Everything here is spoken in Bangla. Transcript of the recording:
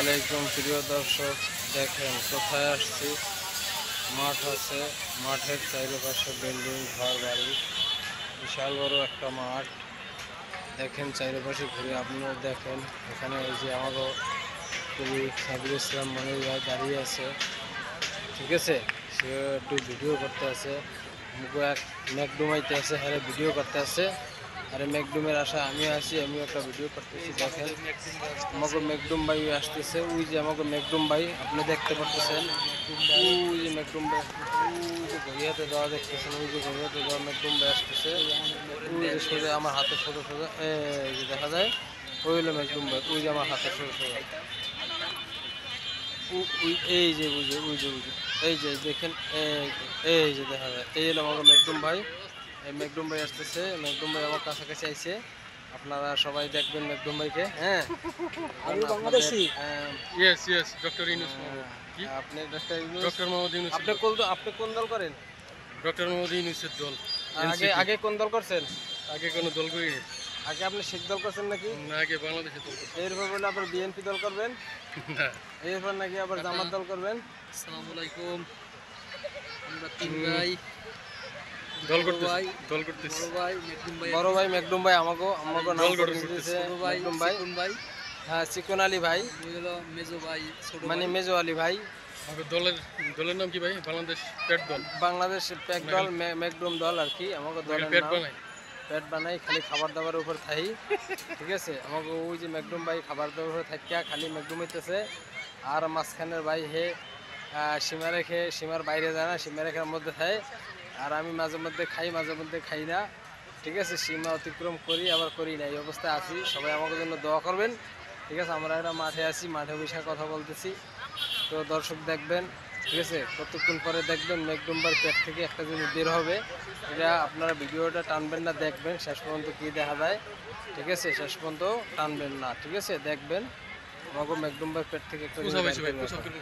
আলাইকুম প্রিয় দর্শক, দেখেন কোথায় আসছি। মাঠ আছে, মাঠের চারিপাশে বিল্ডিং, ঘর বাড়ি, বিশাল বড় একটা মাঠ। দেখেন চারিপাশে ঘুরে আপনারা দেখেন। এখানে এই যে আমারও কবি সাবির ইসলাম মনির ভাই দাঁড়িয়ে আছে, ঠিক আছে। সে একটু ভিডিও করতে আছে, মুখে এক ম্যাকডুমাইতে আছে, হ্যাঁ ভিডিও করতে আছে। আর ম্যাকডুমের আশা আমিও আছি, আমিও একটা ভিডিও করতেছি। দেখেন আমাকে ম্যাকডুম ভাই আসতেছে, ওই যে আমাকে ম্যাকডুম ভাই আপনি দেখতে পারতেছেন। ওই যে ম্যাকডুম ভাই, ওই যে গড়িয়াতে দেওয়া দেখতেছেন, ওই যে গড়িয়াতে দেওয়া ম্যাকডুম ভাই আসতেছে। ওই যে সোজা আমার হাতের সোজা সোজা এই যে দেখা যায়, ওই হলো ম্যাকডুম ভাই। ওই যে আমার হাতের সোজা সোজা এই যে বুঝে ওই যে বুঝে এই যে দেখেন, এই যে দেখা যায়, এই হলো আমাকে ম্যাকডুম ভাই। এই ম্যাকডুম ভাই আসতেছে, ম্যাকডুম ভাই আমার কাছাকাছি আইছে। আপনারা সবাই দেখবেন ম্যাকডুম ভাইকে। হ্যাঁ, আমি Bangladeshi. Yes yes doctor Yunus আপনি ডক্টর ইউনূস, ডক্টর মোহাম্মদ ইউনূস আপনি কোন দল করেন? ডক্টর মোহাম্মদ ইউনূসের দল। আগে আগে কোন দল করছেন? আগে কোনো দল করিনি, আগে আপনি শিখ দল করছেন নাকি? না আগে বাংলাদেশের দল করছি। এরপর বলে আবার বিএনপি দল করবেন, না এরপর নাকি আবার জামাত দল করবেন। আসসালামু আলাইকুম। আমরা তিন ভাই, দল করতেছি, দল করতেছি। বড় ভাই ম্যাকডুম ভাই আমাকে নাম দল করে গঠন দিয়েছে ছোট ভাই ম্যাকডুম ভাই। চিকন ভাই, হ্যাঁ, চিকন আলী ভাই দুই হলো মেজো ভাই, ছোট মানে ভাই। মেজো আলী ভাই। আমাদের দলের নাম কি ভাই? বাংলাদেশ পেট দল। বাংলাদেশ প্যাক দল, ম্যাকডুম দল আর কি। আমাকে দলের পেট নাম বানাই। পেট বানাই, খালি খাবার দাবারের উপর থাই, ঠিক আছে। আমাকে ওই যে ম্যাকডুম ভাই খাবার দাবার উপর থাকিয়া খালি ম্যাকডুম হইতেছে। আর মাঝখানের ভাই হে সীমা রেখে, সীমার বাইরে যায় না, সীমা রেখার মধ্যে খায়। আর আমি মাঝে মধ্যে খাই, মাঝে মধ্যে খাই না, ঠিক আছে। সীমা অতিক্রম করি আবার করি না, এই অবস্থায় আছি। সবাই আমাকে জন্য দোয়া করবেন, ঠিক আছে। আমরা একটা মাঠে আছি, মাঠে বসে কথা বলতেছি। তো দর্শক দেখবেন, ঠিক আছে। কতক্ষণ পরে দেখবেন ম্যাকডুম্বার পেট থেকে একটা জিনিস বের হবে। এটা আপনারা ভিডিওটা টানবেন না, দেখবেন শেষ পর্যন্ত কী দেখা যায়, ঠিক আছে। শেষ পর্যন্ত টানবেন না, ঠিক আছে, দেখবেন আমাকে ম্যাকডুম্বার পেট থেকে একটা জিনিস বের হবে।